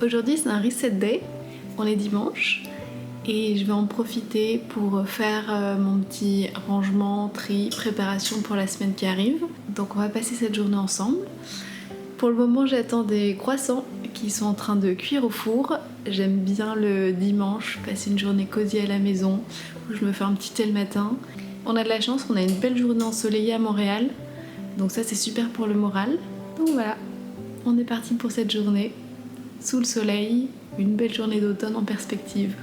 Aujourd'hui c'est un reset day, on est dimanche et je vais en profiter pour faire mon petit rangement, tri, préparation pour la semaine qui arrive. Donc on va passer cette journée ensemble. Pour le moment j'attends des croissants qui sont en train de cuire au four. J'aime bien le dimanche passer une journée cosy à la maison où je me fais un petit thé le matin. On a de la chance, on a une belle journée ensoleillée à Montréal, donc ça c'est super pour le moral. Donc voilà, on est parti pour cette journée. Sous le soleil, une belle journée d'automne en perspective.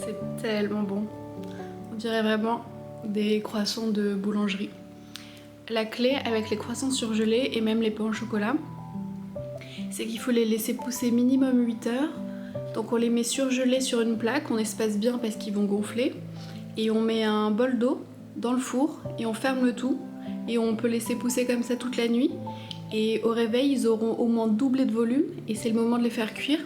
C'est tellement bon. On dirait vraiment des croissants de boulangerie. La clé avec les croissants surgelés et même les pains au chocolat, c'est qu'il faut les laisser pousser minimum 8 heures. Donc on les met surgelés sur une plaque, on espace bien parce qu'ils vont gonfler. Et on met un bol d'eau dans le four et on ferme le tout. Et on peut laisser pousser comme ça toute la nuit. Et au réveil, ils auront au moins doublé de volume et c'est le moment de les faire cuire.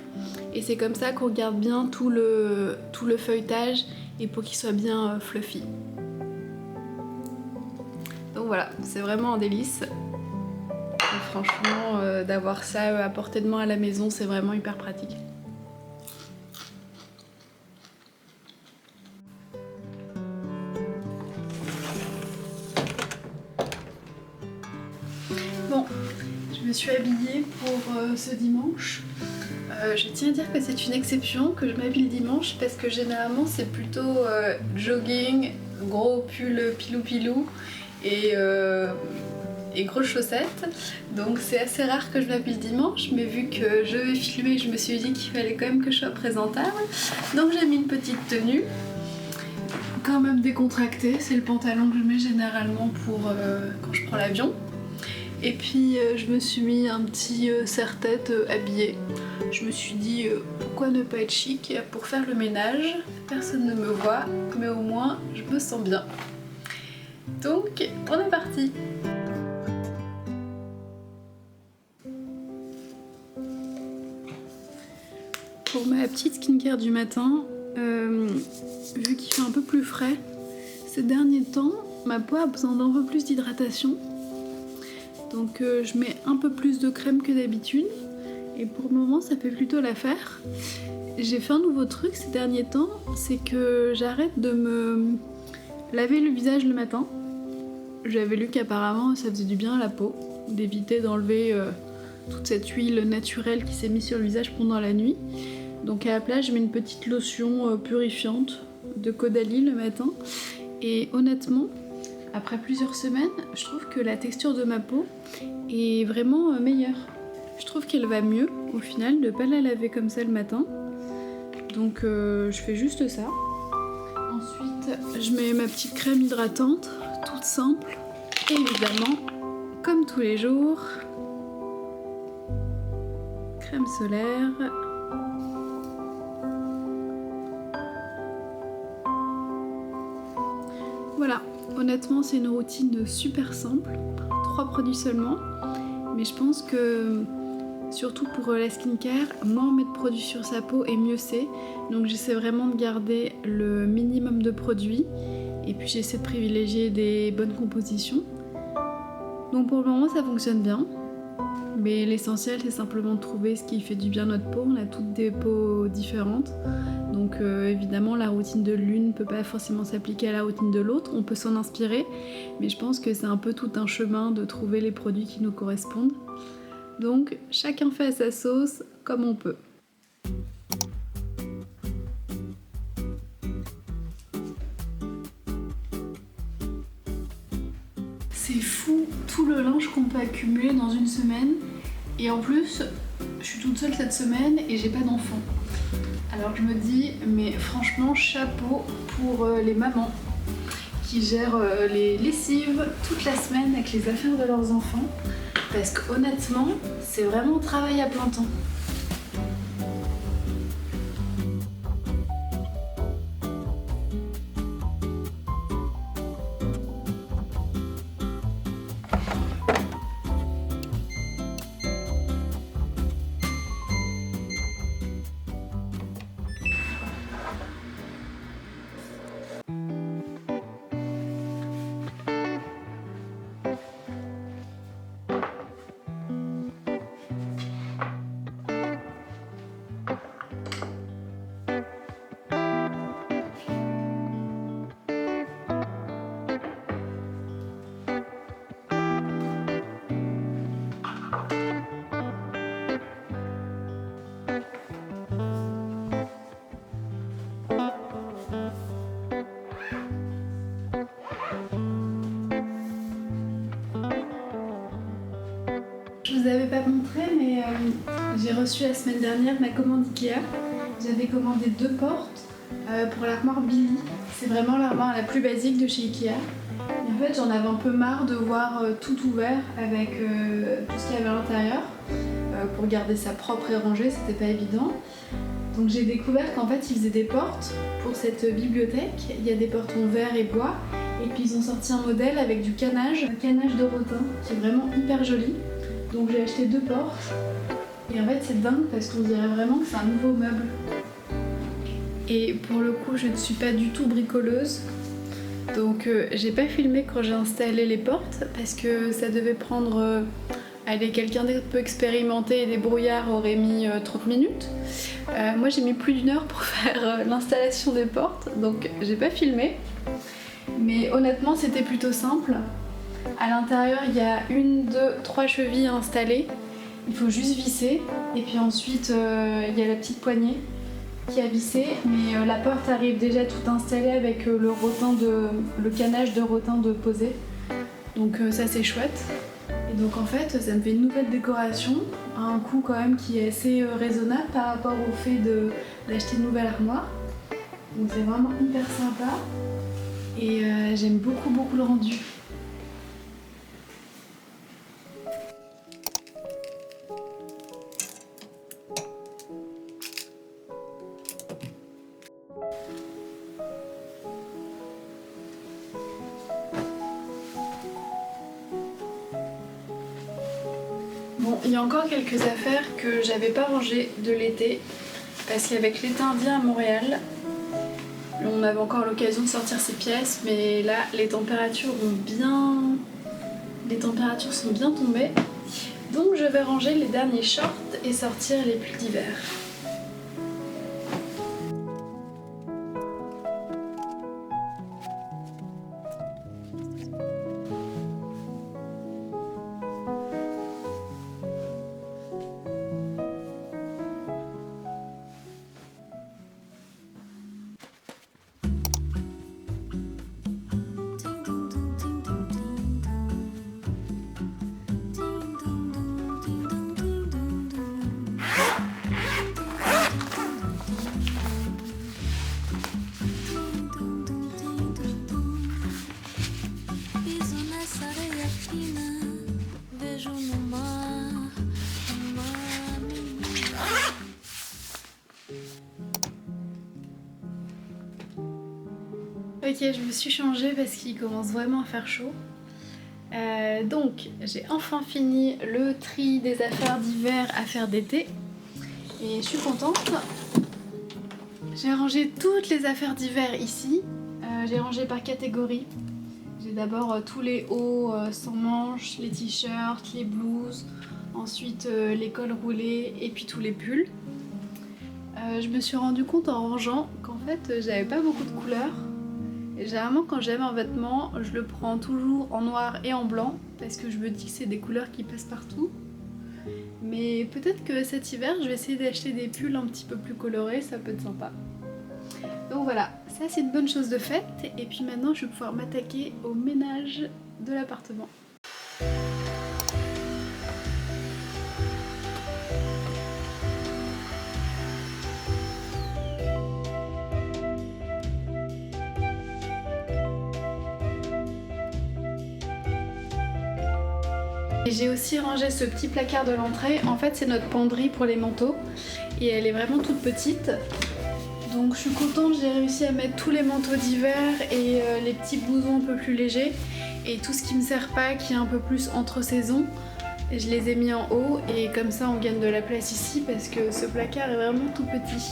Et c'est comme ça qu'on garde bien tout le feuilletage et pour qu'ils soient bien fluffy. Donc voilà, c'est vraiment un délice. Et franchement, d'avoir ça à portée de main à la maison, c'est vraiment hyper pratique. Bon, je me suis habillée pour ce dimanche. Je tiens à dire que c'est une exception que je m'habille le dimanche parce que généralement c'est plutôt jogging, gros pull pilou et grosses chaussettes. Donc c'est assez rare que je m'habille le dimanche, mais vu que je vais filmer, je me suis dit qu'il fallait quand même que je sois présentable. Donc j'ai mis une petite tenue, quand même décontractée, c'est le pantalon que je mets généralement pour quand je prends l'avion. Et puis je me suis mis un petit serre-tête habillé. Je me suis dit pourquoi ne pas être chic pour faire le ménage. Personne ne me voit, mais au moins je me sens bien. Donc on est parti. Pour ma petite skincare du matin, vu qu'il fait un peu plus frais, ces derniers temps, ma peau a besoin d'un peu plus d'hydratation. Donc je mets un peu plus de crème que d'habitude et pour le moment ça fait plutôt l'affaire. J'ai fait un nouveau truc ces derniers temps, c'est que j'arrête de me laver le visage le matin. J'avais lu qu'apparemment ça faisait du bien à la peau, d'éviter d'enlever toute cette huile naturelle qui s'est mise sur le visage pendant la nuit. Donc à la place je mets une petite lotion purifiante de Caudalie le matin et honnêtement, après plusieurs semaines, je trouve que la texture de ma peau est vraiment meilleure. Je trouve qu'elle va mieux au final de ne pas la laver comme ça le matin. Donc je fais juste ça. Ensuite, je mets ma petite crème hydratante, toute simple. Et évidemment, comme tous les jours, crème solaire. Voilà. Honnêtement, c'est une routine super simple, 3 produits seulement, mais je pense que surtout pour la skincare, moins on met de produits sur sa peau et mieux c'est. Donc j'essaie vraiment de garder le minimum de produits et puis j'essaie de privilégier des bonnes compositions. Donc pour le moment ça fonctionne bien, mais l'essentiel c'est simplement de trouver ce qui fait du bien à notre peau. On a toutes des peaux différentes. Donc évidemment la routine de l'une ne peut pas forcément s'appliquer à la routine de l'autre, on peut s'en inspirer, mais je pense que c'est un peu tout un chemin de trouver les produits qui nous correspondent. Donc chacun fait à sa sauce comme on peut. C'est fou tout le linge qu'on peut accumuler dans une semaine, et en plus je suis toute seule cette semaine et j'ai pas d'enfant. Alors je me dis, mais franchement, chapeau pour les mamans qui gèrent les lessives toute la semaine avec les affaires de leurs enfants. Parce que honnêtement, c'est vraiment travail à plein temps. je vous avais pas montré, mais j'ai reçu la semaine dernière ma commande Ikea. J'avais commandé 2 portes pour l'armoire Billy. C'est vraiment l'armoire la plus basique de chez Ikea. Et en fait, j'en avais un peu marre de voir tout ouvert avec tout ce qu'il y avait à l'intérieur. Pour garder ça propre et rangé, c'était pas évident. Donc j'ai découvert qu'en fait, ils faisaient des portes pour cette bibliothèque. Il y a des portes en verre et bois. Et puis ils ont sorti un modèle avec du canage, un canage de rotin qui est vraiment hyper joli. Donc j'ai acheté 2 portes. Et en fait c'est dingue parce qu'on dirait vraiment que c'est un nouveau meuble. Et pour le coup je ne suis pas du tout bricoleuse. Donc j'ai pas filmé quand j'ai installé les portes parce que ça devait prendre... Allez, quelqu'un d'un peu expérimenté et débrouillard aurait mis 30 minutes. Moi j'ai mis plus d'1 heure pour faire l'installation des portes. Donc j'ai pas filmé. Mais honnêtement c'était plutôt simple. À l'intérieur il y a 1, 2, 3 chevilles installées. Il faut juste visser. Et puis ensuite il y a la petite poignée qui a vissé. Mais la porte arrive déjà toute installée avec le canage de rotin de posé. Donc ça c'est chouette. Et donc en fait ça me fait une nouvelle décoration à un coût quand même qui est assez raisonnable par rapport au fait d'acheter une nouvelle armoire. Donc c'est vraiment hyper sympa. Et j'aime beaucoup le rendu. Bon, il y a encore quelques affaires que j'avais pas rangées de l'été parce qu'avec l'été indien à Montréal, on avait encore l'occasion de sortir ces pièces, mais là les températures sont bien tombées. Donc je vais ranger les derniers shorts et sortir les pulls d'hiver. Ok, je me suis changée parce qu'il commence vraiment à faire chaud. Donc, j'ai enfin fini le tri des affaires d'hiver, affaires d'été. Et je suis contente. J'ai rangé toutes les affaires d'hiver ici. J'ai rangé par catégorie. J'ai d'abord tous les hauts sans manches, les t-shirts, les blouses, ensuite les cols roulés et puis tous les pulls. Je me suis rendu compte en rangeant qu'en fait j'avais pas beaucoup de couleurs. Et généralement quand j'aime un vêtement, je le prends toujours en noir et en blanc parce que je me dis que c'est des couleurs qui passent partout. Mais peut-être que cet hiver je vais essayer d'acheter des pulls un petit peu plus colorés, ça peut être sympa. Donc voilà, ça c'est une bonne chose de faite. Et puis maintenant je vais pouvoir m'attaquer au ménage de l'appartement. J'ai aussi rangé ce petit placard de l'entrée. En fait c'est notre penderie pour les manteaux et elle est vraiment toute petite. Donc je suis contente, j'ai réussi à mettre tous les manteaux d'hiver et les petits blousons un peu plus légers. Et tout ce qui me sert pas, qui est un peu plus entre saisons, je les ai mis en haut et comme ça on gagne de la place ici parce que ce placard est vraiment tout petit.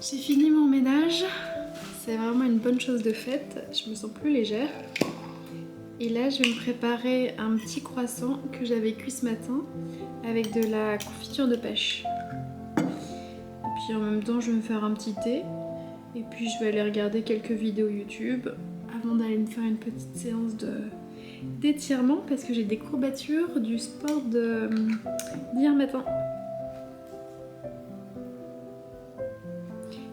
J'ai fini mon ménage, c'est vraiment une bonne chose de faite, je me sens plus légère. Et là je vais me préparer un petit croissant que j'avais cuit ce matin avec de la confiture de pêche. Et puis en même temps je vais me faire un petit thé et puis je vais aller regarder quelques vidéos YouTube avant d'aller me faire une petite séance d'étirement parce que j'ai des courbatures du sport d'hier matin.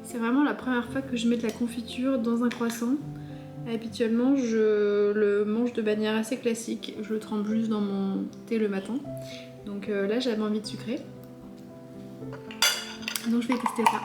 C'est vraiment la première fois que je mets de la confiture dans un croissant. Habituellement, je le mange de manière assez classique. Je le trempe juste dans mon thé le matin. Donc là, j'avais envie de sucrer. Donc je vais tester ça.